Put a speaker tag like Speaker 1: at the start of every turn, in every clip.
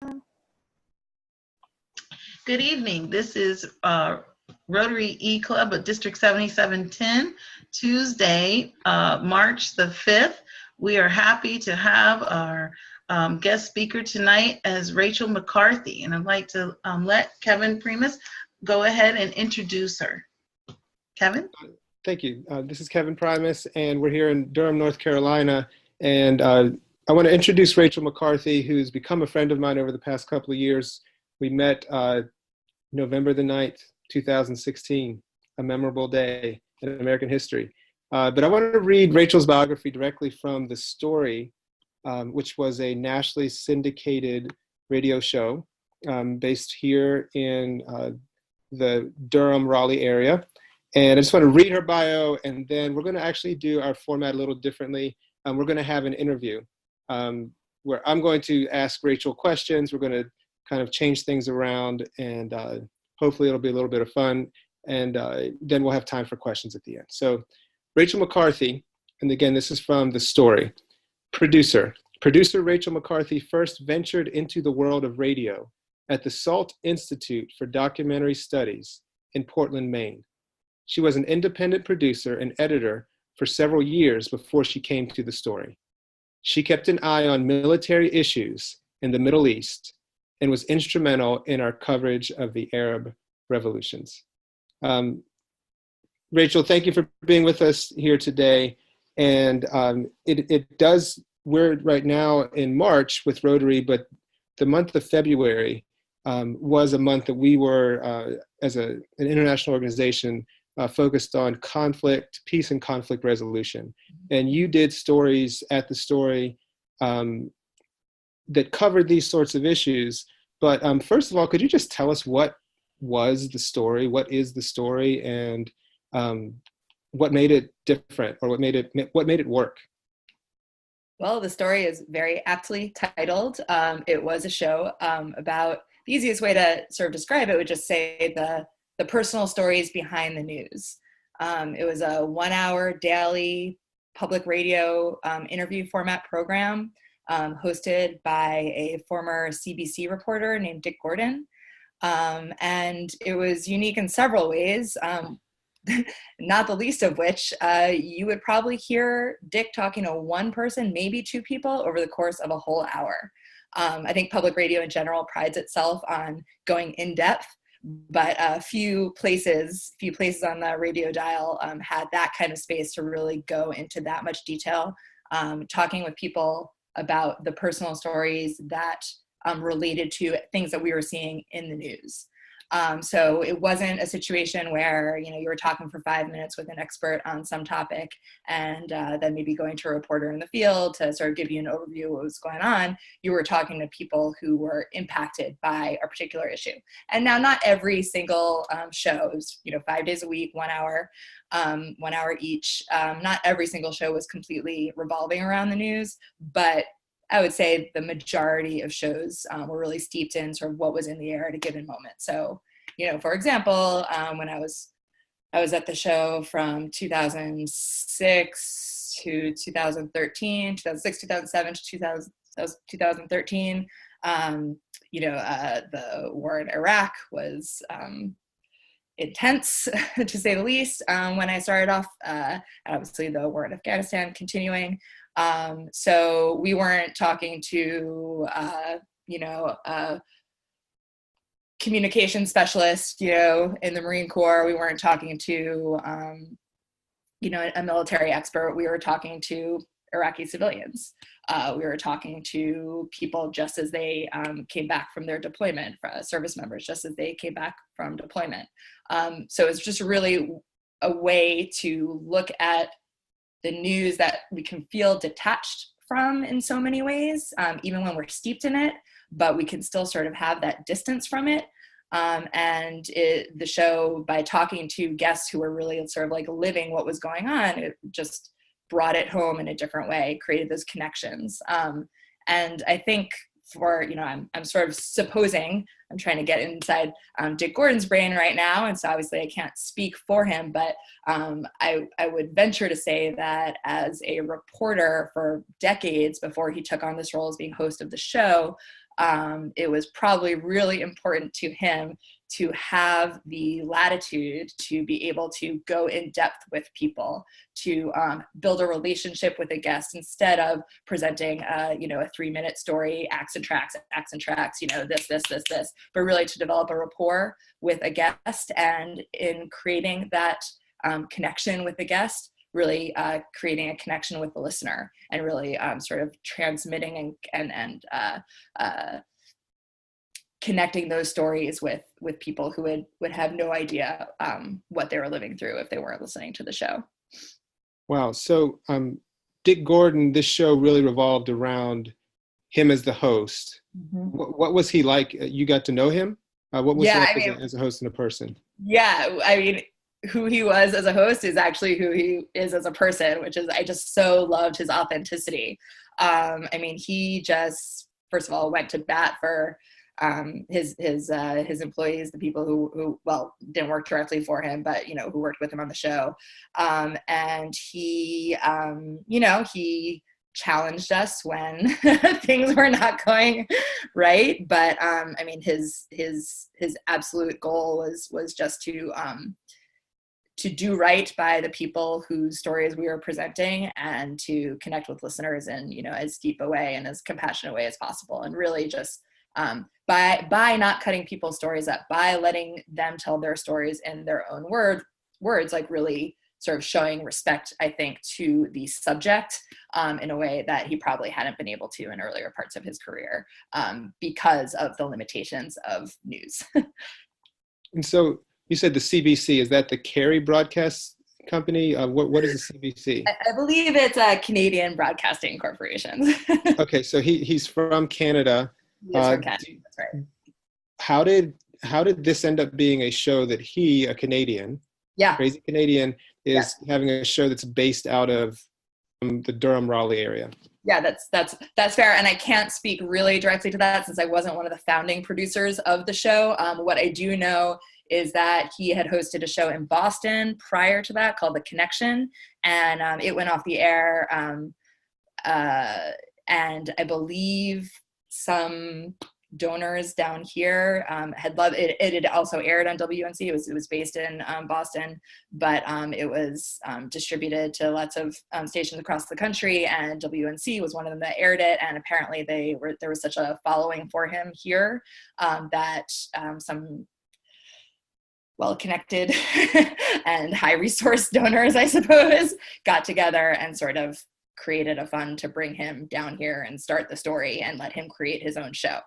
Speaker 1: Good evening. This is Rotary E Club of District 7710, Tuesday, March the 5th. We are happy to have our guest speaker tonight as Rachel McCarthy, and I'd like to let Kevin Primus go ahead and introduce her. Kevin?
Speaker 2: Thank you. This is Kevin Primus, and we're here in Durham, North Carolina, and I want to introduce Rachel McCarthy, who's become a friend of mine over the past couple of years. We met November the 9th, 2016, a memorable day in American history. But I want to read Rachel's biography directly from The Story, which was a nationally syndicated radio show based here in the Durham, Raleigh area. And I just want to read her bio, and then we're going to actually do our format a little differently. We're going to have an interview where I'm going to ask Rachel questions. We're going to kind of change things around, and hopefully it'll be a little bit of fun. And then we'll have time for questions at the end. So Rachel McCarthy, and again, this is from The Story. Producer Rachel McCarthy first ventured into the world of radio at the Salt Institute for Documentary Studies in Portland, Maine. She was an independent producer and editor for several years before she came to The Story. She kept an eye on military issues in the Middle East and was instrumental in our coverage of the Arab revolutions. Rachel, thank you for being with us here today. And we're right now in March with Rotary, but the month of February was a month that we were, as an international organization, focused on conflict, peace and conflict resolution. And you did stories at The Story that covered these sorts of issues. But first of all, could you just tell us what was The Story, what is The Story, and what made it different, or what made it work?
Speaker 3: Well, The Story is very aptly titled. It was a show about, the easiest way to sort of describe it would just say the personal stories behind the news. It was a 1-hour daily public radio interview format program hosted by a former CBC reporter named Dick Gordon. And it was unique in several ways, not the least of which, you would probably hear Dick talking to one person, maybe two people, over the course of a whole hour. I think public radio in general prides itself on going in depth, but few places on the radio dial had that kind of space to really go into that much detail, talking with people about the personal stories that related to things that we were seeing in the news. So it wasn't a situation where, you were talking for 5 minutes with an expert on some topic and then maybe going to a reporter in the field to sort of give you an overview of what was going on. You were talking to people who were impacted by a particular issue. And now not every single show is, 5 days a week, 1 hour, 1 hour each. Not every single show was completely revolving around the news, but I would say the majority of shows were really steeped in sort of what was in the air at a given moment. So, for example, when I was at the show from 2006 to 2013, 2006, 2007 to 2013, the war in Iraq was intense, to say the least. When I started off, obviously the war in Afghanistan continuing. So we weren't talking to, communication specialist, in the Marine Corps. We weren't talking to, a military expert. We were talking to Iraqi civilians. We were talking to people just as they came back from their deployment, service members just as they came back from deployment. So it's just really a way to look at the news that we can feel detached from in so many ways, even when we're steeped in it, but we can still sort of have that distance from it. The show, by talking to guests who were really sort of like living what was going on, it just brought it home in a different way, created those connections. And I think for, I'm sort of supposing, I'm trying to get inside Dick Gordon's brain right now, and so obviously I can't speak for him, but I would venture to say that as a reporter for decades before he took on this role as being host of the show, it was probably really important to him to have the latitude to be able to go in depth with people, to build a relationship with a guest instead of presenting, a 3-minute story, acts and tracks, this, but really to develop a rapport with a guest, and in creating that connection with the guest, really creating a connection with the listener, and really sort of transmitting and connecting those stories with people who would have no idea what they were living through if they weren't listening to the show.
Speaker 2: Wow. So Dick Gordon, this show really revolved around him as the host.
Speaker 3: Mm-hmm.
Speaker 2: What was he like? You got to know him? What was he like as a host and a person?
Speaker 3: Yeah, I mean, who he was as a host is actually who he is as a person, which is, I just so loved his authenticity. I mean, he just, first of all, went to bat for his employees, the people who didn't work directly for him, but who worked with him on the show, and he he challenged us when things were not going right, but I mean, his absolute goal was just to do right by the people whose stories we were presenting, and to connect with listeners in as deep a way and as compassionate a way as possible, and really just by not cutting people's stories up, by letting them tell their stories in their own words, like really sort of showing respect, I think, to the subject in a way that he probably hadn't been able to in earlier parts of his career because of the limitations of news.
Speaker 2: And so you said the CBC, is that the Kerry Broadcast Company? What is the CBC?
Speaker 3: I believe it's Canadian Broadcasting Corporation.
Speaker 2: Okay, so he's from Canada.
Speaker 3: Yes, from Canada. That's right.
Speaker 2: How did this end up being a show that he, a Canadian, crazy Canadian, is having a show that's based out of the Durham, Raleigh area?
Speaker 3: Yeah, that's fair. And I can't speak really directly to that since I wasn't one of the founding producers of the show. What I do know is that he had hosted a show in Boston prior to that called The Connection, and it went off the air. And I believe some donors down here had loved it. It had also aired on WNC. It was based in Boston, but it was distributed to lots of stations across the country, and WNC was one of them that aired it. And apparently there was such a following for him here that some well-connected and high-resource donors, I suppose, got together and sort of created a fund to bring him down here and start the story and let him create his own show.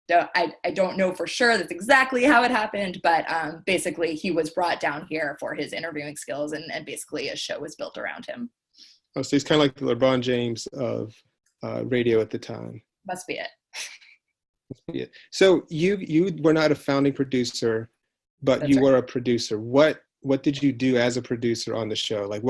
Speaker 3: So I don't know for sure that's exactly how it happened, but basically he was brought down here for his interviewing skills, and basically a show was built around him.
Speaker 2: Oh, so he's kind of like the LeBron James of radio at the time.
Speaker 3: Must be it.
Speaker 2: Must be it. So you were not a founding producer, but
Speaker 3: That's
Speaker 2: you
Speaker 3: right.
Speaker 2: were a producer. What did you do as a producer on the show? Like,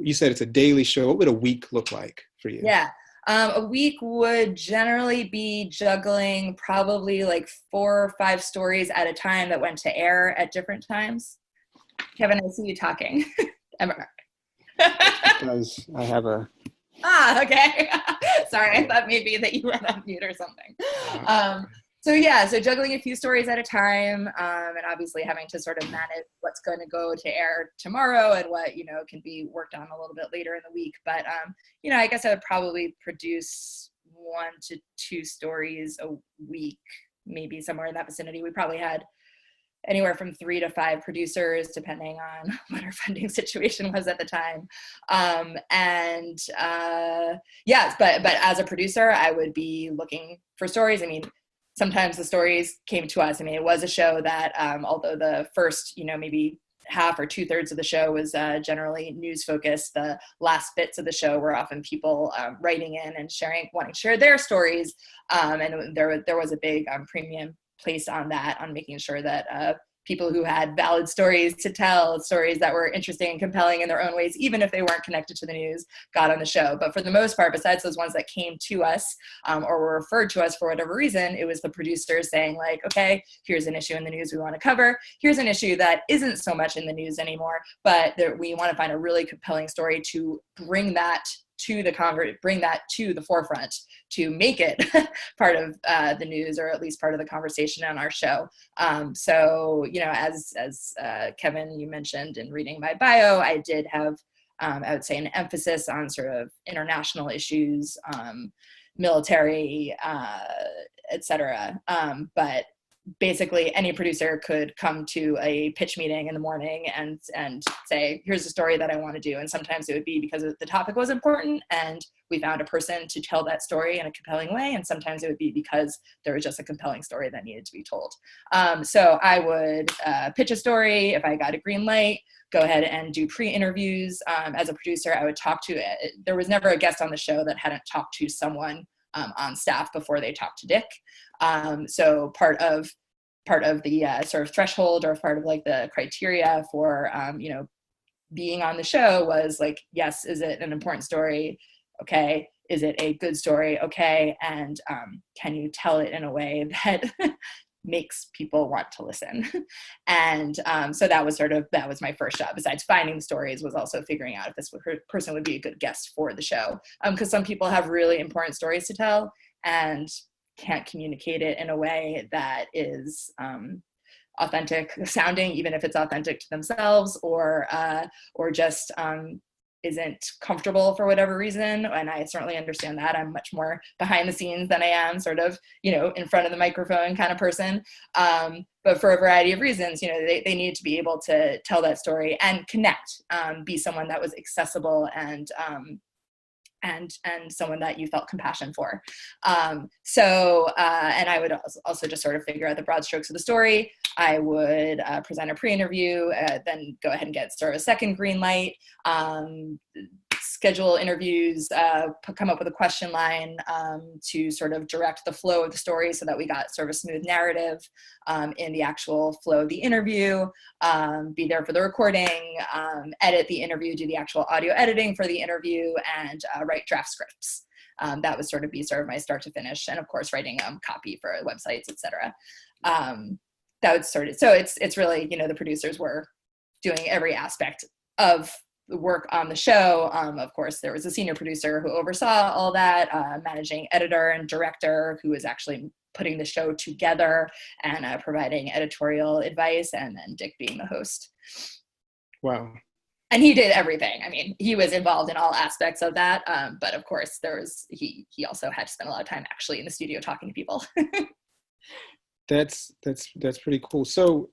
Speaker 2: you said it's a daily show. What would a week look like for you?
Speaker 3: Yeah. A week would generally be juggling probably like 4 or 5 stories at a time that went to air at different times. Kevin, I see you talking.
Speaker 2: Because I have a...
Speaker 3: Okay. Sorry, I thought maybe that you went on mute or something. So juggling a few stories at a time, and obviously having to sort of manage what's going to go to air tomorrow and what, can be worked on a little bit later in the week. But, I guess I would probably produce 1 to 2 stories a week, maybe somewhere in that vicinity. We probably had anywhere from 3 to 5 producers, depending on what our funding situation was at the time. But as a producer, I would be looking for stories. I mean, sometimes the stories came to us. I mean, it was a show that, although the first, maybe half or 2/3 of the show was generally news focused, the last bits of the show were often people writing in and wanting to share their stories. And there was a big premium placed on that, on making sure that people who had valid stories to tell, stories that were interesting and compelling in their own ways, even if they weren't connected to the news, got on the show. But for the most part, besides those ones that came to us or were referred to us for whatever reason, it was the producers saying like, okay, here's an issue in the news we want to cover. Here's an issue that isn't so much in the news anymore, but we want to find a really compelling story to bring that to the bring that to the forefront to make it part of the news, or at least part of the conversation on our show. So, you know, as Kevin, you mentioned in reading my bio, I did have, I would say, an emphasis on sort of international issues, military, et cetera. But basically any producer could come to a pitch meeting in the morning and say, here's a story that I want to do. And sometimes it would be because the topic was important and we found a person to tell that story in a compelling way. And sometimes it would be because there was just a compelling story that needed to be told. So I would pitch a story. If I got a green light, go ahead and do pre-interviews. As a producer, I would talk to, there was never a guest on the show that hadn't talked to someone on staff before they talked to Dick. So part of the sort of threshold, or part of like the criteria for, you know, being on the show was like, yes, is it an important story? Okay. Is it a good story? Okay. And can you tell it in a way that makes people want to listen? And so that was my first job. Besides finding the stories, was also figuring out if this person would be a good guest for the show. Because some people have really important stories to tell and can't communicate it in a way that is authentic sounding, even if it's authentic to themselves, or just isn't comfortable for whatever reason. And I certainly understand that. I'm much more behind the scenes than I am sort of, you know, in front of the microphone kind of person. But for a variety of reasons, you know, they need to be able to tell that story and connect, be someone that was accessible and someone that you felt compassion for. And I would also just sort of figure out the broad strokes of the story. I would present a pre-interview, then go ahead and get sort of a second green light, schedule interviews, come up with a question line to sort of direct the flow of the story so that we got sort of a smooth narrative in the actual flow of the interview, be there for the recording, edit the interview, do the actual audio editing for the interview, and write draft scripts. That would sort of be sort of my start to finish, and of course writing copy for websites, etc. That would sort of, so it's really, you know, the producers were doing every aspect of the work on the show. Of course, there was a senior producer who oversaw all that, managing editor and director who was actually putting the show together and providing editorial advice, and then Dick being the host.
Speaker 2: Wow.
Speaker 3: And he did everything. I mean, he was involved in all aspects of that. But of course, he also had to spend a lot of time actually in the studio talking to people.
Speaker 2: That's pretty cool. So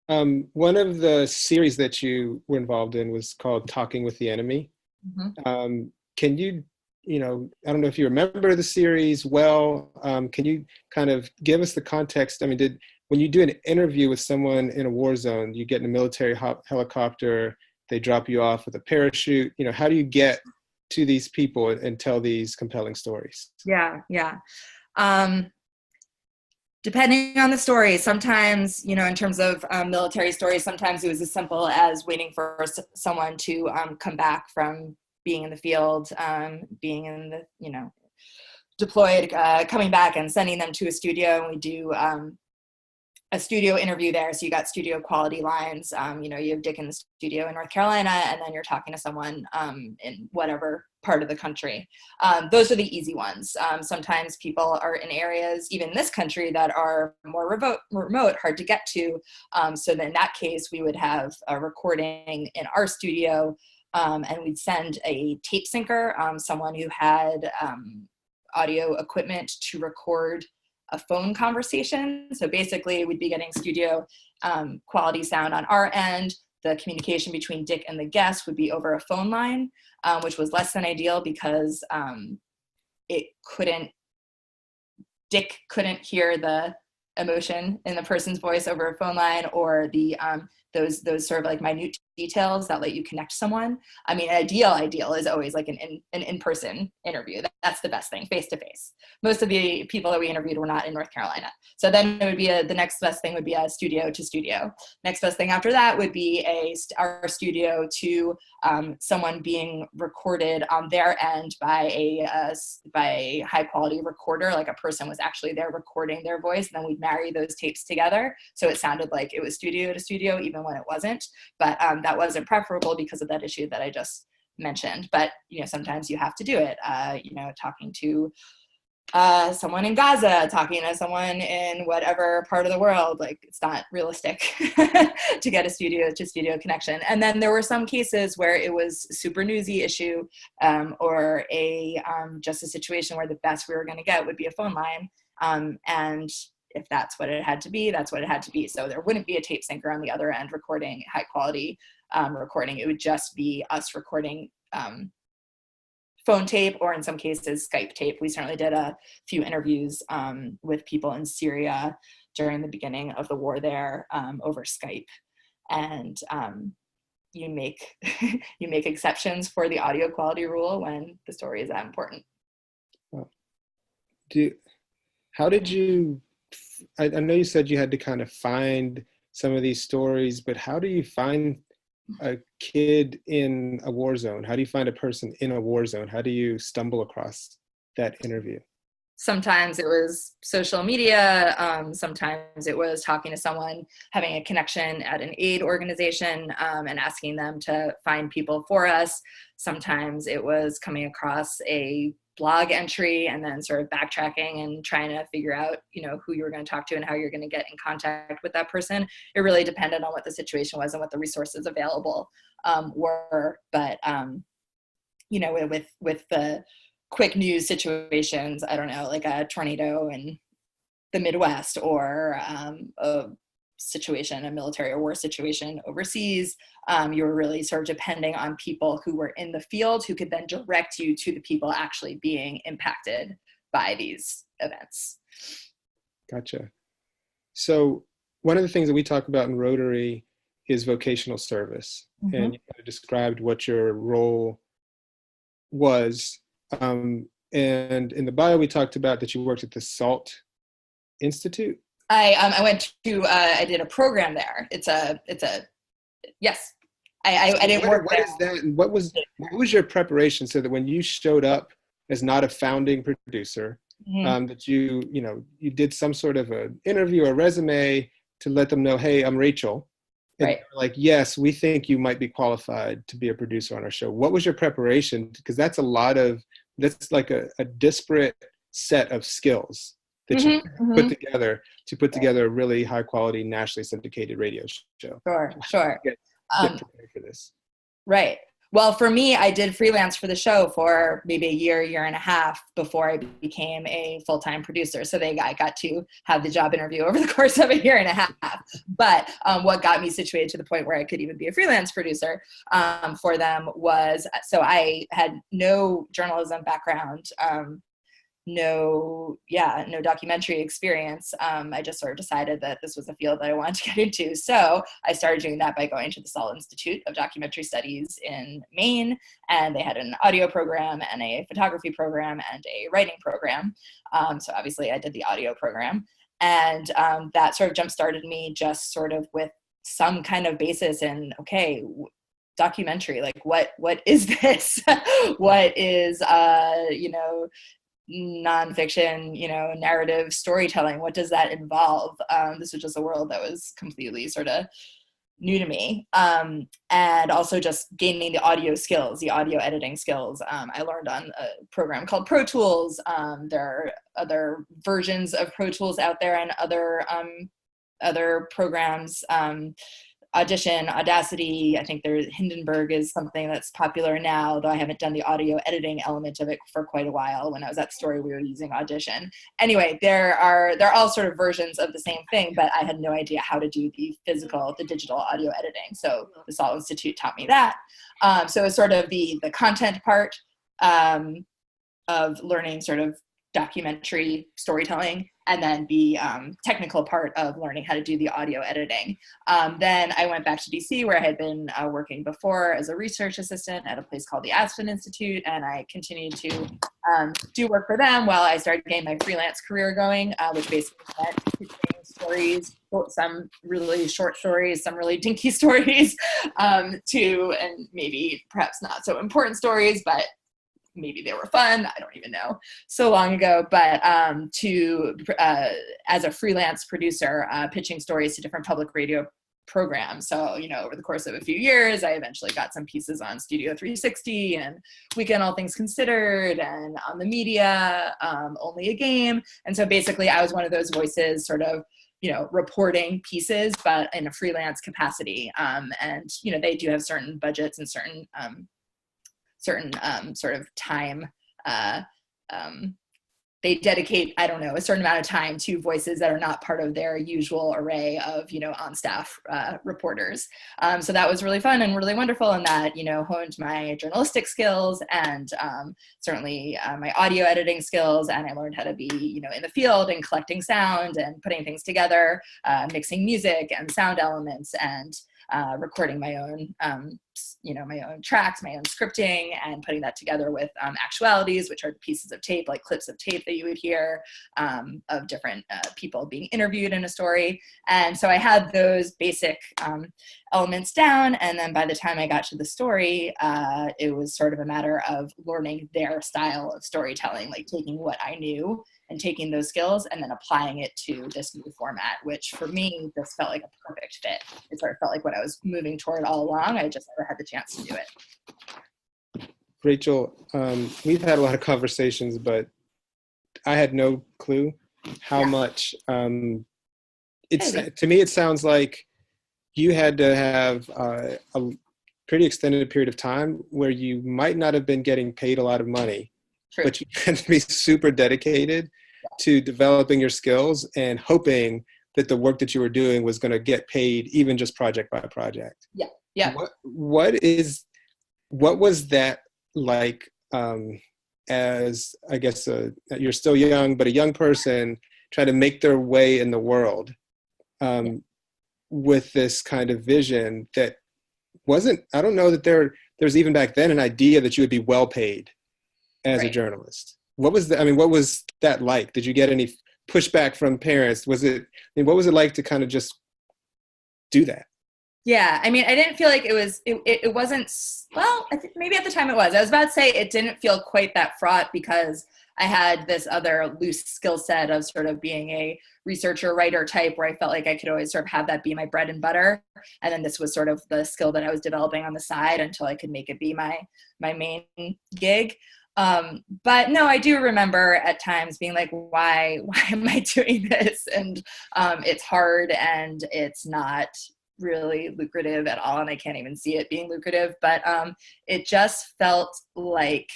Speaker 2: one of the series that you were involved in was called Talking with the Enemy. Mm-hmm. Can you, I don't know if you remember the series well, can you kind of give us the context? I mean, when you do an interview with someone in a war zone, you get in a military helicopter, they drop you off with a parachute, how do you get to these people and tell these compelling stories?
Speaker 3: Yeah. Depending on the story, sometimes, in terms of military stories, sometimes it was as simple as waiting for someone to come back from being in the field, being in the, deployed, coming back and sending them to a studio, and we do a studio interview there. So you got studio quality lines, you have Dick in the studio in North Carolina, and then you're talking to someone in whatever part of the country. Those are the easy ones. Sometimes people are in areas, even in this country, that are more remote, hard to get to. So then in that case, we would have a recording in our studio, and we'd send a tape syncer, someone who had audio equipment to record a phone conversation. So basically we'd be getting studio quality sound on our end. The communication between Dick and the guest would be over a phone line, which was less than ideal because Dick couldn't hear the emotion in the person's voice over a phone line, or the those sort of like minute details that let you connect someone. I mean, ideal is always like an in-person interview. That's the best thing, face-to-face. Most of the people that we interviewed were not in North Carolina. So then it would be the next best thing would be a studio to studio. Next best thing after that would be our studio to someone being recorded on their end by a high quality recorder, like a person was actually there recording their voice, and then we'd marry those tapes together. So it sounded like it was studio to studio, even when it wasn't. But that wasn't preferable because of that issue that I just mentioned, but sometimes you have to do it. Talking to someone in Gaza, talking to someone in whatever part of the world, like it's not realistic to get a studio to studio connection. And then there were some cases where it was super newsy issue, or just a situation where the best we were going to get would be a phone line. And if that's what it had to be, that's what it had to be. So there wouldn't be a tape syncer on the other end recording high quality recording. It would just be us recording phone tape, or in some cases Skype tape. We certainly did a few interviews with people in Syria during the beginning of the war there over Skype. And you make exceptions for the audio quality rule when the story is that important.
Speaker 2: How did you, I know you said you had to kind of find some of these stories, but how do you find a kid in a war zone? How do you find a person in a war zone? How do you stumble across that interview?
Speaker 3: Sometimes it was social media. Sometimes it was talking to someone, having a connection at an aid organization, and asking them to find people for us. Sometimes it was coming across a blog entry and then sort of backtracking and trying to figure out, who you were going to talk to and how you're going to get in contact with that person. It really depended on what the situation was and what the resources available were. But, with the quick news situations, I don't know, like a tornado in the Midwest, or a situation, a military or war situation overseas, you were really sort of depending on people who were in the field who could then direct you to the people actually being impacted by these events.
Speaker 2: Gotcha. So one of the things that we talk about in Rotary is vocational service. Mm-hmm. And you kind of described what your role was. And in the bio, we talked about that you worked at the SALT Institute.
Speaker 3: I went to, I did a program there. Yes. I didn't work there.
Speaker 2: What is that? And what was your preparation so that when you showed up as not a founding producer, mm-hmm. That you did some sort of an interview or resume to let them know, hey, I'm Rachel. And
Speaker 3: right.
Speaker 2: Like, yes, we think you might be qualified to be a producer on our show. What was your preparation? Because that's like a disparate set of skills that
Speaker 3: mm-hmm.
Speaker 2: you put together to put together a really high quality, nationally syndicated radio show.
Speaker 3: Sure.
Speaker 2: Get prepared for this.
Speaker 3: Right. Well, for me, I did freelance for the show for maybe a year and a half before I became a full-time producer. So I got to have the job interview over the course of a year and a half. But what got me situated to the point where I could even be a freelance producer for them was, so I had no journalism background, no documentary experience. I just sort of decided that this was a field that I wanted to get into. So I started doing that by going to the SALT Institute of Documentary Studies in Maine. And they had an audio program and a photography program and a writing program. So obviously I did the audio program. And that sort of jump-started me just sort of with some kind of basis in, okay, documentary, like what is this? What is, nonfiction, narrative storytelling? What does that involve? This was just a world that was completely sort of new to me. And also just gaining the audio skills, the audio editing skills. I learned on a program called Pro Tools. There are other versions of Pro Tools out there and other programs. Audition, Audacity, I think Hindenburg is something that's popular now, though I haven't done the audio editing element of it for quite a while. When I was at Story, we were using Audition. Anyway, they're all sort of versions of the same thing, but I had no idea how to do the digital audio editing. So the SALT Institute taught me that. So it's sort of the content part of learning sort of documentary storytelling, and then the technical part of learning how to do the audio editing. Then I went back to DC, where I had been working before as a research assistant at a place called the Aspen Institute, and I continued to do work for them while I started getting my freelance career going, which basically meant pitching stories, some really short stories, some really dinky stories, and maybe perhaps not so important stories, but maybe they were fun. I don't even know, so long ago, but as a freelance producer, pitching stories to different public radio program. So, over the course of a few years, I eventually got some pieces on Studio 360 and Weekend All Things Considered and on the media, Only a Game. And so basically I was one of those voices sort of, reporting pieces, but in a freelance capacity. And, they do have certain budgets and certain sort of time, they dedicate, I don't know, a certain amount of time to voices that are not part of their usual array of, on staff reporters. So that was really fun and really wonderful, and that, honed my journalistic skills and certainly my audio editing skills. And I learned how to be, in the field and collecting sound and putting things together, mixing music and sound elements, and recording my own, my own tracks, my own scripting, and putting that together with actualities, which are pieces of tape, like clips of tape that you would hear of different people being interviewed in a story. And so I had those basic elements down. And then by the time I got to the story, it was sort of a matter of learning their style of storytelling, like taking what I knew and taking those skills and then applying it to this new format, which for me, this felt like a perfect fit. It sort of felt like what I was moving toward all along. I just never had the chance to do it.
Speaker 2: Rachel, we've had a lot of conversations, but I had no clue how much, to me, it sounds like you had to have a pretty extended period of time where you might not have been getting paid a lot of money. True. But you had to be super dedicated to developing your skills and hoping that the work that you were doing was going to get paid, even just project by project.
Speaker 3: Yeah. Yeah.
Speaker 2: What was that like, as, I guess, you're still young, but a young person trying to make their way in the world with this kind of vision that wasn't, I don't know that there's even back then an idea that you would be well paid as a journalist. What was that like? Did you get any pushback from parents? What was it like to kind of just do that?
Speaker 3: Yeah, I didn't feel like it wasn't, well, I think maybe at the time it was. I was about to say it didn't feel quite that fraught because I had this other loose skill set of sort of being a researcher, writer type, where I felt like I could always sort of have that be my bread and butter. And then this was sort of the skill that I was developing on the side until I could make it be my main gig. But no, I do remember at times being like, why am I doing this? And it's hard and it's not really lucrative at all. And I can't even see it being lucrative, but it just felt like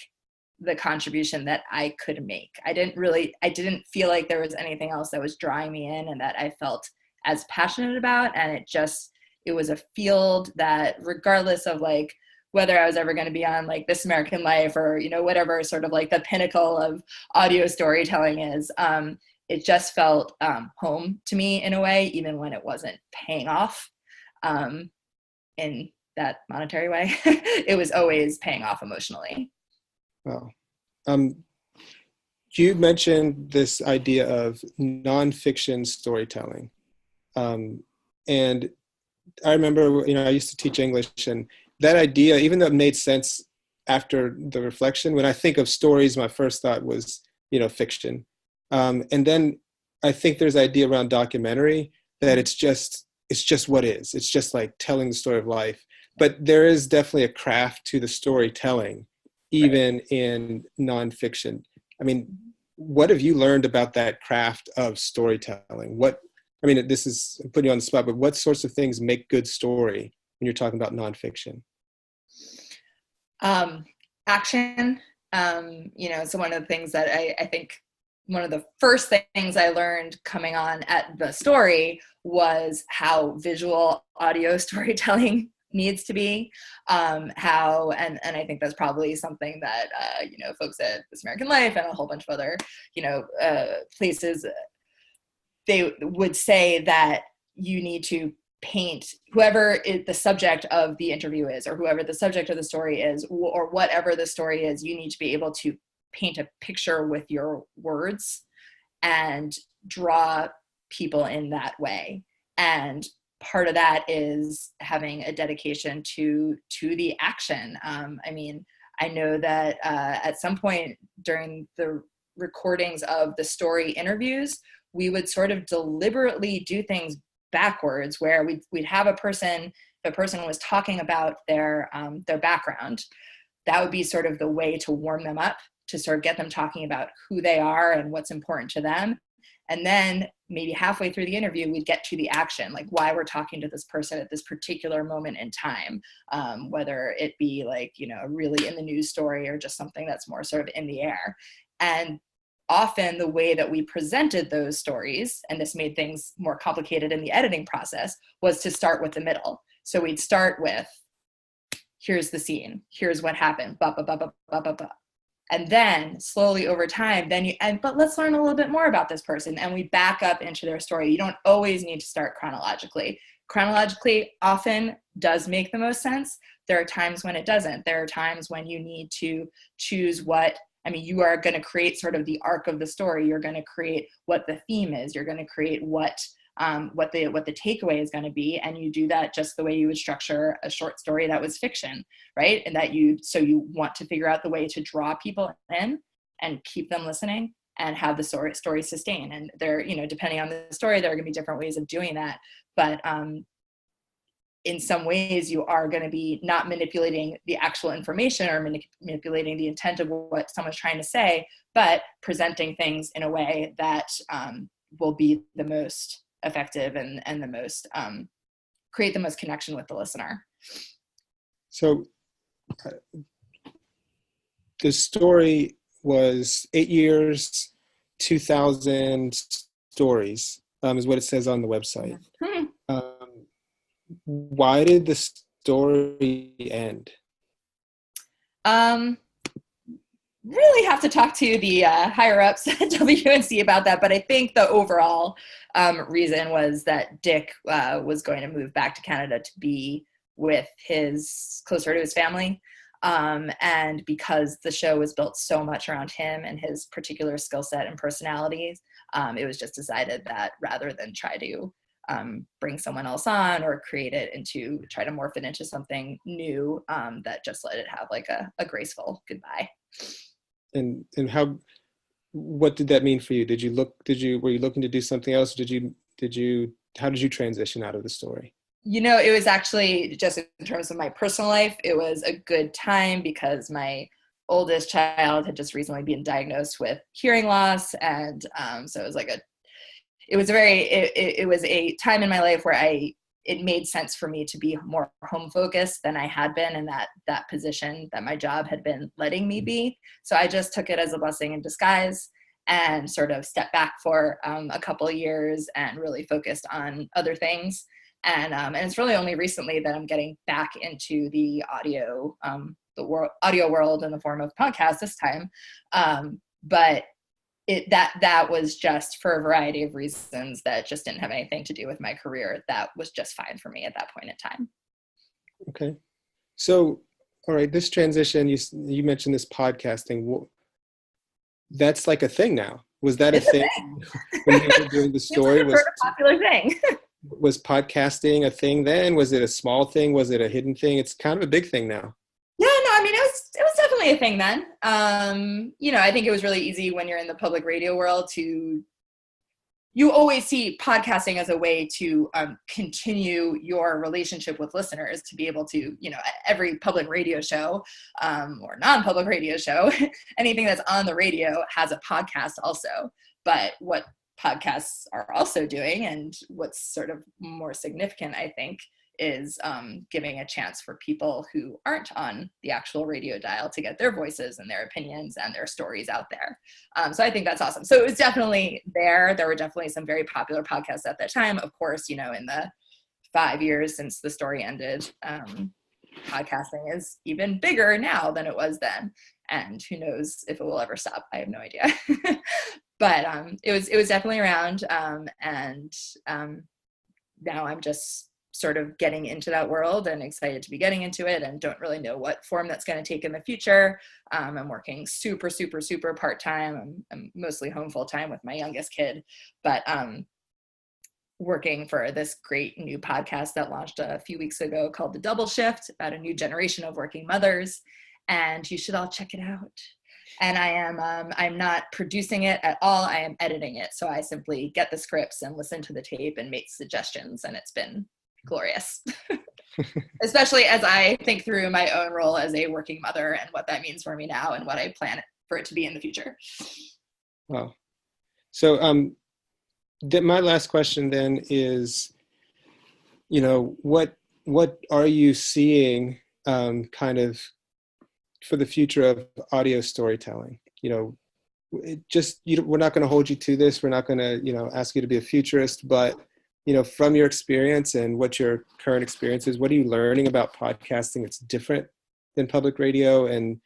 Speaker 3: the contribution that I could make. I didn't feel like there was anything else that was drawing me in and that I felt as passionate about. And it was a field that, regardless of like whether I was ever going to be on like This American Life or, whatever sort of like the pinnacle of audio storytelling is, it just felt home to me in a way, even when it wasn't paying off in that monetary way. It was always paying off emotionally.
Speaker 2: Wow. You mentioned this idea of nonfiction storytelling. And I remember, I used to teach English, and that idea, even though it made sense after the reflection, when I think of stories, my first thought was, fiction. And then I think there's the idea around documentary that it's just what is. It's just like telling the story of life. But there is definitely a craft to the storytelling, even in nonfiction. What have you learned about that craft of storytelling? This is putting you on the spot, but what sorts of things make good story when you're talking about nonfiction?
Speaker 3: Action. So one of the things that I think one of the first things I learned coming on at the story was how visual audio storytelling needs to be, and I think that's probably something that, folks at This American Life and a whole bunch of other, places, they would say that you need to paint whoever the subject of the interview is, or whoever the subject of the story is, or whatever the story is, you need to be able to paint a picture with your words and draw people in that way. And part of that is having a dedication to the action. I know that at some point during the recordings of the story interviews, we would sort of deliberately do things backwards, where we'd have a person, the person was talking about their background. That would be sort of the way to warm them up, to sort of get them talking about who they are and what's important to them. And then maybe halfway through the interview, we'd get to the action, like why we're talking to this person at this particular moment in time, whether it be like, you know, a really in the news story or just something that's more sort of in the air. And often the way that we presented those stories, and this made things more complicated in the editing process, was to start with the middle. So we'd start with, here's the scene, here's what happened, blah, blah, blah, blah, blah, blah, blah. And then slowly over time, but let's learn a little bit more about this person. And we back up into their story. You don't always need to start chronologically. Chronologically often does make the most sense. There are times when it doesn't. There are times when you need to choose you are going to create sort of the arc of the story. You're going to create what the theme is. You're going to create what the takeaway is going to be, and you do that just the way you would structure a short story that was fiction, right? And you want to figure out the way to draw people in and keep them listening and have the story sustain. And there, you know, depending on the story, there are going to be different ways of doing that. But in some ways, you are going to be not manipulating the actual information or manipulating the intent of what someone's trying to say, but presenting things in a way that will be the most effective and the most create the most connection with the listener.
Speaker 2: So the story was 8 years, 2,000 stories, is what it says on the website. Why did the story end?
Speaker 3: Really have to talk to the higher ups at WNC about that, but I think the overall reason was that Dick was going to move back to Canada to be closer to his family, and because the show was built so much around him and his particular skill set and personalities, it was just decided that rather than try to bring someone else on or try to morph it into something new, that just let it have like a graceful goodbye.
Speaker 2: And what did that mean for you? Were you looking to do something else? How did you transition out of the story?
Speaker 3: You know, it was actually just in terms of my personal life, it was a good time because my oldest child had just recently been diagnosed with hearing loss. And so it was it was a time in my life where it made sense for me to be more home focused than I had been in that position that my job had been letting me be. So I just took it as a blessing in disguise and sort of stepped back for a couple of years and really focused on other things. And it's really only recently that I'm getting back into the audio world in the form of podcasts this time. But that was just for a variety of reasons that just didn't have anything to do with my career. That was just fine for me at that point in time.
Speaker 2: Okay. So, all right, this transition, you mentioned this podcasting. That's like a thing now. Was that a thing when you were doing the story?
Speaker 3: It was a popular thing.
Speaker 2: Was podcasting a thing then? Was it a small thing? Was it a hidden thing? It's kind of a big thing now.
Speaker 3: Yeah, no, I mean, it was definitely a thing then. You know, I think it was really easy when you're in the public radio world you always see podcasting as a way to continue your relationship with listeners, to be able to, you know, every public radio show or non-public radio show, anything that's on the radio has a podcast also. But what podcasts are also doing, and what's sort of more significant, I think, is giving a chance for people who aren't on the actual radio dial to get their voices and their opinions and their stories out there. So I think that's awesome. So it was definitely there. There were definitely some very popular podcasts at that time. Of course, you know, in the 5 years since the story ended, podcasting is even bigger now than it was then. And who knows if it will ever stop. I have no idea. But it was definitely around. And now I'm just sort of getting into that world and excited to be getting into it, and don't really know what form that's going to take in the future. I'm working super, super, super part-time. I'm mostly home full-time with my youngest kid, but working for this great new podcast that launched a few weeks ago called The Double Shift, about a new generation of working mothers. And you should all check it out. And I'm not producing it at all. I am editing it. So I simply get the scripts and listen to the tape and make suggestions, and it's been glorious. Especially as I think through my own role as a working mother and what that means for me now and what I plan for it to be in the future.
Speaker 2: Wow. So my last question then is, what are you seeing kind of for the future of audio storytelling? We're not going to hold you to this. We're not going to, ask you to be a futurist, but, from your experience and what your current experience is, what are you learning about podcasting that's different than public radio? And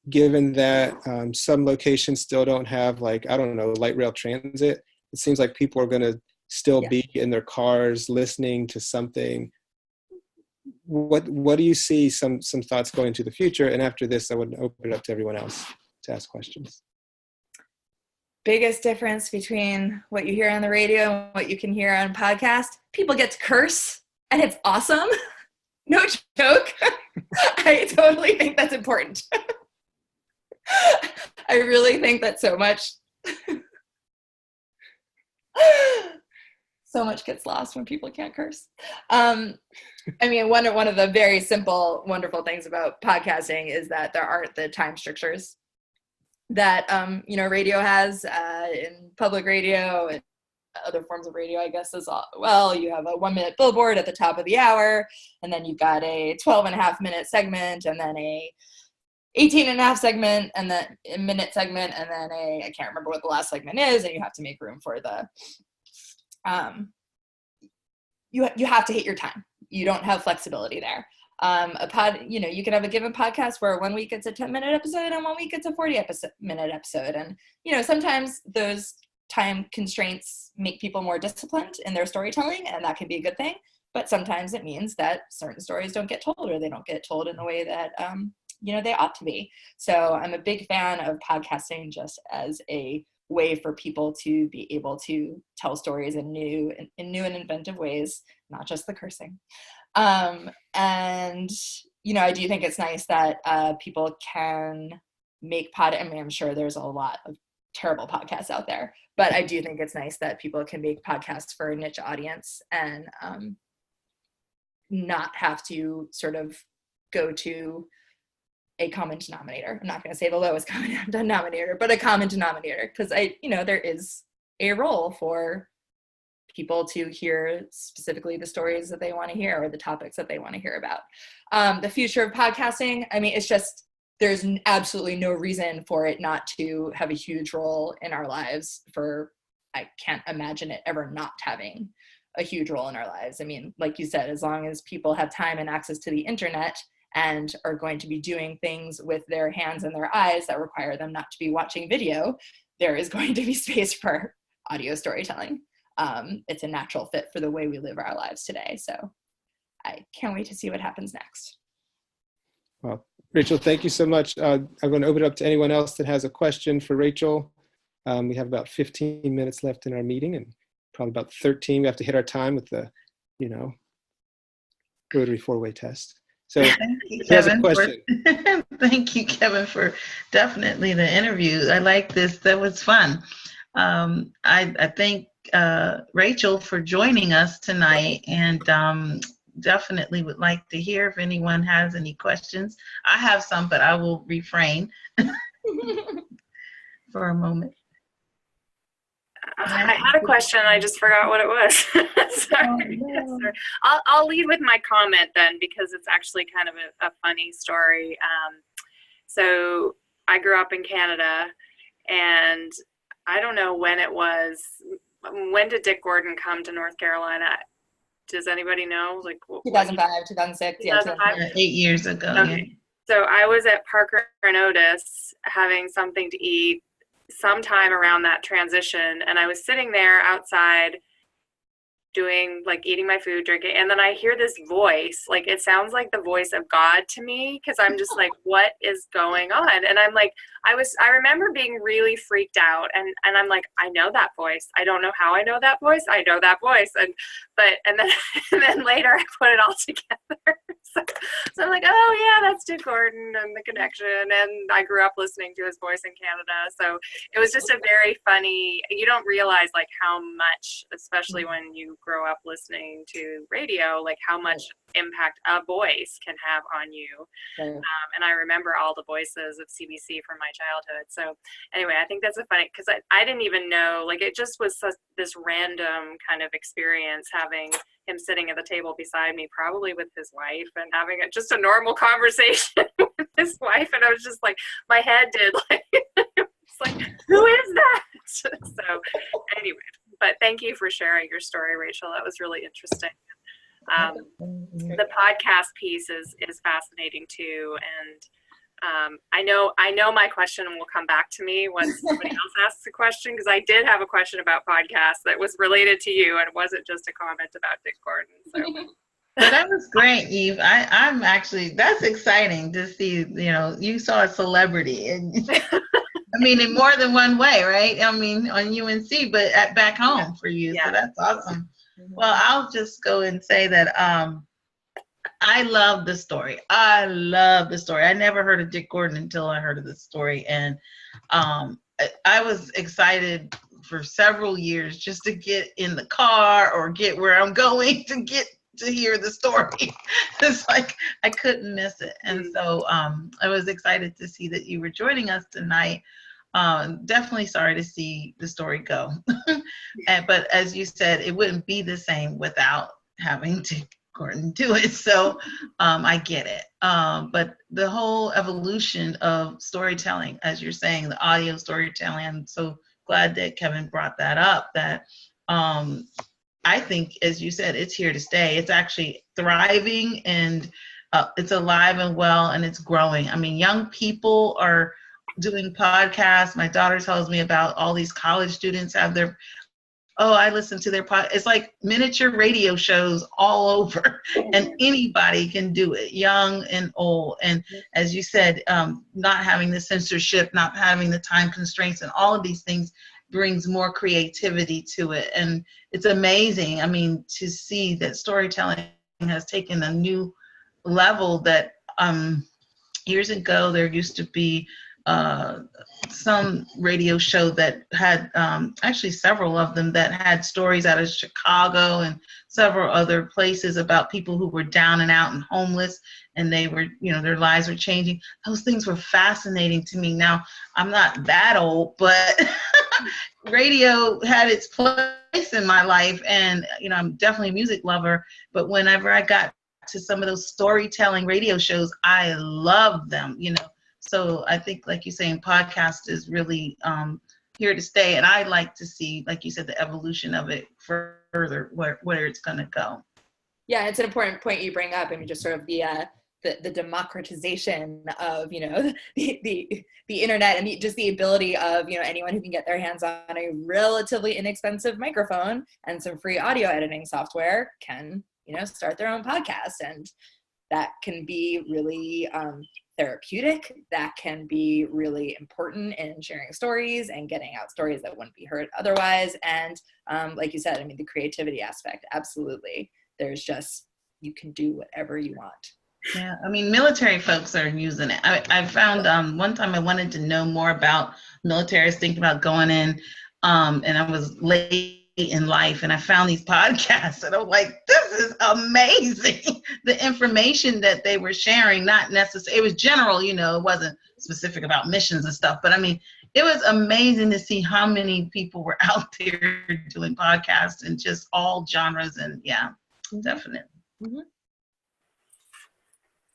Speaker 2: given that some locations still don't have light rail transit, it seems like people are going to still be in their cars listening to something. What do you see some thoughts going to the future? And after this, I would open it up to everyone else to ask questions.
Speaker 3: Biggest difference between what you hear on the radio and what you can hear on podcast, people get to curse, and it's awesome. No joke. I totally think that's important. I really think that so much gets lost when people can't curse. One of the very simple, wonderful things about podcasting is that there aren't the time strictures that radio has in public radio and other forms of radio, I guess, you have a 1-minute billboard at the top of the hour, and then you've got a 12.5-minute segment, and then a 18.5 segment, and then a minute segment, and then I can't remember what the last segment is, and you have to make room for the you have to hit your time. You don't have flexibility there. You can have a given podcast where 1 week it's a 10-minute episode and 1 week it's a 40-minute episode. And, sometimes those time constraints make people more disciplined in their storytelling, and that can be a good thing. But sometimes it means that certain stories don't get told, or they don't get told in the way that, they ought to be. So I'm a big fan of podcasting just as a way for people to be able to tell stories in new and inventive ways, not just the cursing. I do think it's nice that people can make I'm sure there's a lot of terrible podcasts out there, but I do think it's nice that people can make podcasts for a niche audience and not have to sort of go to a common denominator. I'm not going to say the lowest common denominator, but a common denominator, because there is a role for people to hear specifically the stories that they want to hear or the topics that they want to hear about. The future of podcasting, it's just, there's absolutely no reason for it not to have a huge role in our lives. I can't imagine it ever not having a huge role in our lives. Like you said, as long as people have time and access to the internet and are going to be doing things with their hands and their eyes that require them not to be watching video, there is going to be space for audio storytelling. It's a natural fit for the way we live our lives today. So I can't wait to see what happens next.
Speaker 2: Well, Rachel, thank you so much. I'm going to open it up to anyone else that has a question for Rachel. We have about 15 minutes left in our meeting, and probably about 13. We have to hit our time with the, rotary 4-way test. So
Speaker 1: thank you, Kevin, thank you, Kevin, for definitely the interview. I like this. That was fun. I thank Rachel for joining us tonight, and definitely would like to hear if anyone has any questions. I have some, but I will refrain for a moment.
Speaker 4: I had a question. I just forgot what it was. Sorry.
Speaker 1: Oh, no.
Speaker 4: I'll lead with my comment then, because it's actually kind of a funny story. So I grew up in Canada, and I don't know when it was. When did Dick Gordon come to North Carolina? Does anybody know?
Speaker 3: 2005, 2006.
Speaker 4: 2005?
Speaker 1: 8 years ago.
Speaker 4: Okay. So I was at Parker and Otis having something to eat sometime around that transition, and I was sitting there outside doing eating my food, drinking, and then I hear this voice, it sounds like the voice of God to me, because I'm just what is going on? And I'm I remember being really freaked out, and I'm I know that voice. I don't know how I know that voice. I know that voice. And then and then later I put it all together. So I'm like, oh yeah, that's Dick Gordon and The Connection, and I grew up listening to his voice in Canada. So it was just a very funny, you don't realize like how much, especially when you grow up listening to radio, like how much impact a voice can have on you. And I remember all the voices of CBC from my childhood. So anyway, I think that's a funny, because I didn't even know, like it just was this random kind of experience having him sitting at the table beside me, probably with his wife, and having just a normal conversation with his wife. And I was just like, my head did like, it's like, who is that? So anyway, but thank you for sharing your story, Rachel. That was really interesting. The podcast piece is fascinating too, and I know my question will come back to me once somebody else asks a question, because I did have a question about podcasts that was related to you, and it wasn't just a comment about Dick Gordon. So.
Speaker 1: But that was great, Eve. I'm actually, that's exciting to see. You saw a celebrity, and I mean, in more than one way, right? I mean, on UNC, but back home for you. Yeah. So that's awesome. Well, I'll just go and say that I love the story. I never heard of Dick Gordon until I heard of this story. And I was excited for several years just to get in the car or get where I'm going to get to hear the story. It's like I couldn't miss it. And so I was excited to see that you were joining us tonight. Definitely sorry to see the story go. But as you said, it wouldn't be the same without having Dick Gordon do it. So I get it. But the whole evolution of storytelling, as you're saying, the audio storytelling, I'm so glad that Kevin brought that up, that I think, as you said, it's here to stay. It's actually thriving, and it's alive and well, and it's growing. I mean, young people are doing podcasts. My daughter tells me about all these college students have their, I listen to their pod. It's like miniature radio shows all over, and anybody can do it, young and old. And as you said, not having the censorship, not having the time constraints, and all of these things brings more creativity to it. And it's amazing, I mean, to see that storytelling has taken a new level. That years ago there used to be some radio show that had actually several of them that had stories out of Chicago and several other places about people who were down and out and homeless, and they were, their lives were changing. Those things were fascinating to me. Now, I'm not that old, but radio had its place in my life, and I'm definitely a music lover, but whenever I got to some of those storytelling radio shows, I loved them, So I think, like you're saying, podcast is really here to stay. And I'd like to see, like you said, the evolution of it further, where it's going to go. Yeah,
Speaker 3: it's an important point you bring up. I mean, just sort of the democratization of, the internet, and just the ability of, anyone who can get their hands on a relatively inexpensive microphone and some free audio editing software can, start their own podcast. And that can be really therapeutic. That can be really important in sharing stories and getting out stories that wouldn't be heard otherwise. And like you said, I mean, the creativity aspect, absolutely. There's just, you can do whatever you want.
Speaker 1: Yeah, I mean, military folks are using it. I found one time I wanted to know more about military. I was thinking about going in, and I was late in life, and I found these podcasts, and I was like, this is amazing. The information that they were sharing, not necessarily, it was general, it wasn't specific about missions and stuff, but I mean, it was amazing to see how many people were out there doing podcasts and just all genres. And yeah, definitely. Mm-hmm.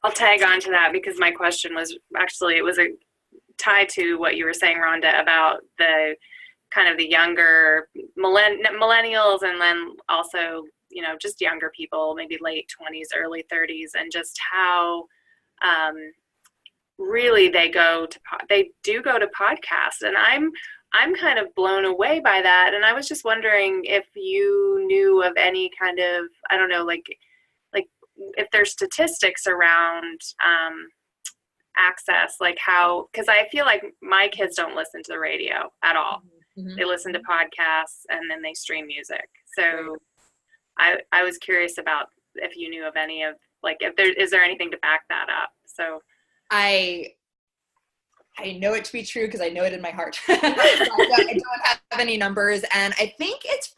Speaker 4: I'll tag on to that, because my question was actually, it was a tie to what you were saying, Rhonda, about the kind of the younger millennials, and then also, just younger people, maybe late 20s, early 30s, and just how really they do go to podcasts. And I'm kind of blown away by that. And I was just wondering if you knew of any kind of, I don't know, like if there's statistics around access, like how, because I feel like my kids don't listen to the radio at all. Mm-hmm. They listen to podcasts, and then they stream music. So I was curious about if you knew of any of Like, is there anything to back that up? So
Speaker 3: I know it to be true because I know it in my heart. So I don't have any numbers, and I think it's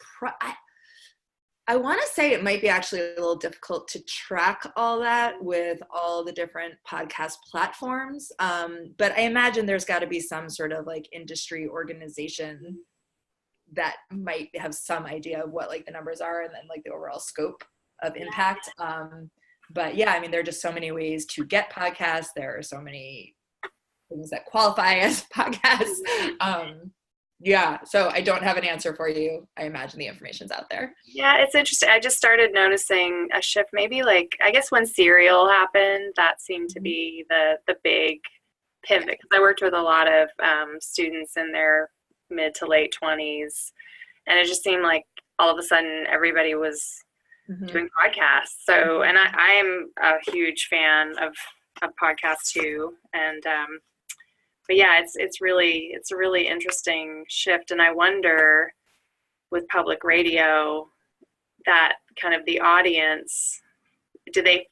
Speaker 3: I want to say it might be actually a little difficult to track all that with all the different podcast platforms. But I imagine there's got to be some sort of like industry organization that might have some idea of what like the numbers are and then like the overall scope of impact. But yeah, I mean, there are just so many ways to get podcasts. There are so many things that qualify as podcasts. Yeah, so I don't have an answer for you. I imagine the information's out there.
Speaker 4: Yeah, it's interesting. I just started noticing a shift, maybe like, I guess when Serial happened, that seemed to be the big pivot. Because I worked with a lot of students in their mid to late 20s, and it just seemed like all of a sudden everybody was doing podcasts. So, and I'm a huge fan of podcasts too. And but yeah, it's a really interesting shift. And I wonder with public radio, that kind of the audience, do they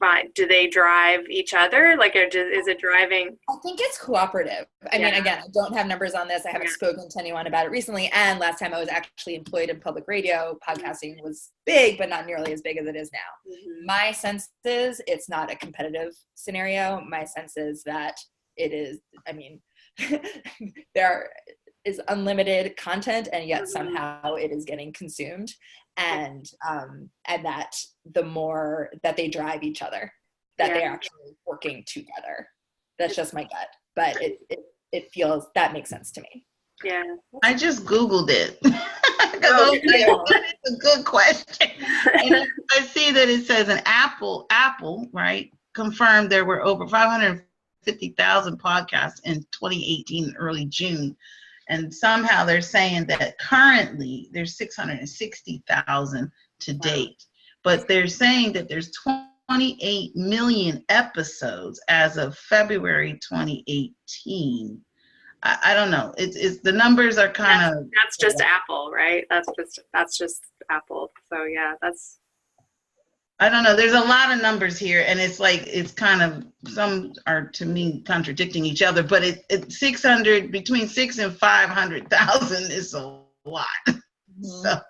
Speaker 4: drive each other? Like, is it driving?
Speaker 3: I think it's cooperative. I mean, again, I don't have numbers on this. I haven't spoken to anyone about it recently. And last time I was actually employed in public radio, podcasting was big, but not nearly as big as it is now. My sense is it's not a competitive scenario. My sense is that it is, I mean, there is unlimited content, and yet somehow it is getting consumed, and that the more that they drive each other, that they're actually working together. That's just my gut, but it feels that makes sense to me.
Speaker 4: Yeah,
Speaker 1: I just Googled it. It's a good question. And I see that it says an Apple, right, confirmed there were over 550,000 podcasts in 2018, early June. And somehow they're saying that currently there's 660,000 to date. But they're saying that there's 28 million episodes as of February 2018. I don't know. It's the numbers are kind of.
Speaker 4: That's just Apple, right? That's just Apple. So yeah, that's.
Speaker 1: I don't know. There's a lot of numbers here, and it's like it's kind of, some are to me contradicting each other. But it's 600, between 6 and 500,000 is a lot. So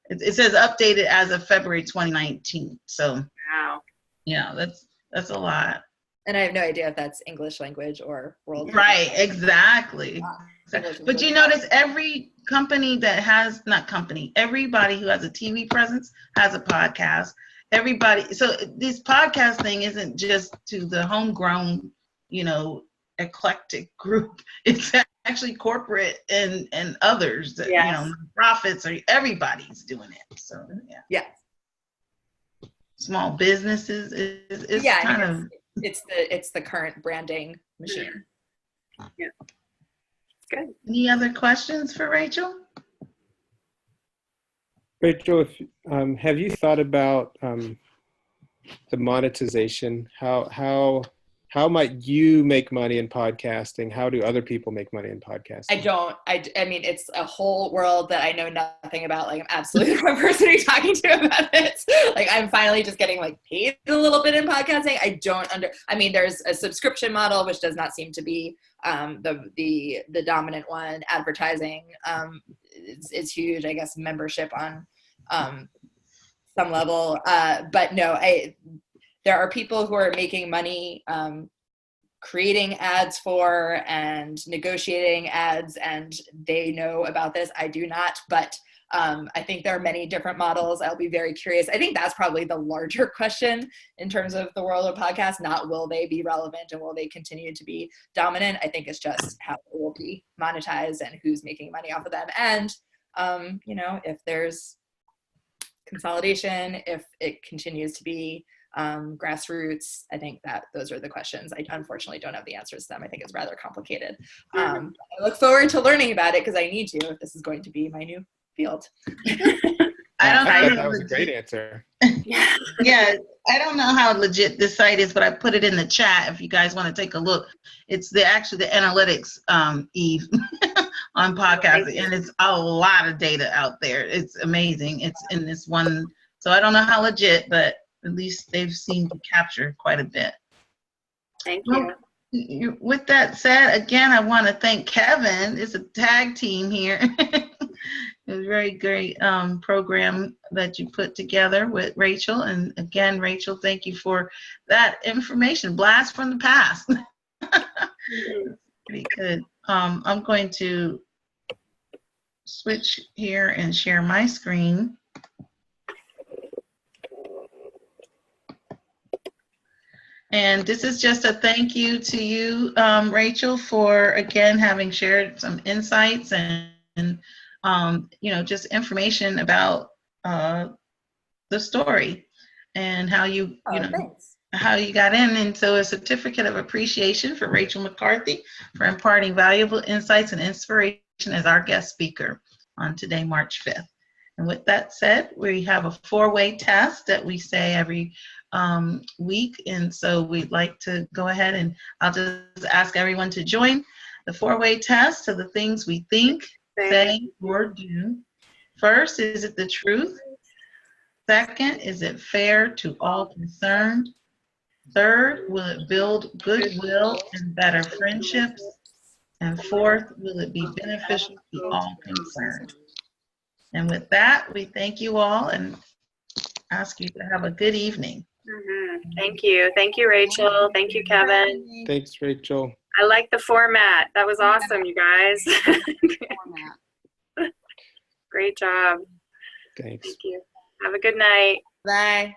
Speaker 1: it says updated as of February 2019. So
Speaker 4: wow,
Speaker 1: yeah, that's a lot.
Speaker 3: And I have no idea if that's English language or world.
Speaker 1: Right, exactly. But you notice every company that has, not company, everybody who has a TV presence has a podcast. Everybody, so this podcast thing isn't just to the homegrown, eclectic group. It's actually corporate and others, that, profits, or everybody's doing it. So
Speaker 3: yeah.
Speaker 1: Small businesses is kind of.
Speaker 3: It's the current branding machine.
Speaker 4: Yeah. Good.
Speaker 1: Any other questions for Rachel?
Speaker 2: Rachel, have you thought about the monetization? How might you make money in podcasting? How do other people make money in podcasting?
Speaker 3: I don't. I mean, it's a whole world that I know nothing about. Like, I'm absolutely the wrong person to be talking to about it. Like, I'm finally just getting like paid a little bit in podcasting. I mean, there's a subscription model, which does not seem to be the dominant one. Advertising is huge. I guess membership on some level. But no, there are people who are making money creating ads for and negotiating ads, and they know about this. I do not, but I think there are many different models. I'll be very curious. I think that's probably the larger question in terms of the world of podcasts, not will they be relevant and will they continue to be dominant. I think it's just how it will be monetized and who's making money off of them. And, if there's consolidation, if it continues to be grassroots, I think that those are the questions. I unfortunately don't have the answers to them. I think it's rather complicated. I look forward to learning about it because I need to if this is going to be my new field.
Speaker 1: I
Speaker 2: thought that was a great answer.
Speaker 1: Yeah, I don't know how legit this site is, but I put it in the chat if you guys want to take a look. It's the analytics, Eve, on podcasting, and it's a lot of data out there. It's amazing. It's in this one, so I don't know how legit, but at least they've seemed to capture quite a bit.
Speaker 4: Thank you.
Speaker 1: With that said, again, I want to thank Kevin. It's a tag team here. It was a very great program that you put together with Rachel. And again, Rachel, thank you for that information. Blast from the past. Pretty good. I'm going to switch here and share my screen. And this is just a thank you to you, Rachel, for again having shared some insights and just information about the story and how you how you got in. And so a certificate of appreciation for Rachel McCarthy for imparting valuable insights and inspiration as our guest speaker on today, March 5th. And with that said, we have a 4-way test that we say every week. And so we'd like to go ahead and I'll just ask everyone to join the 4-way test of the things we think, say, or do. First, is it the truth? Second, is it fair to all concerned? Third, will it build goodwill and better friendships? And fourth, will it be beneficial to all concerned? And with that, we thank you all and ask you to have a good evening.
Speaker 4: Thank you. Thank you, Rachel. Thank you, Kevin.
Speaker 2: Thanks, Rachel.
Speaker 4: I like the format. That was awesome, you guys. Great job.
Speaker 2: Thanks.
Speaker 4: Thank you. Have a good night.
Speaker 3: Bye.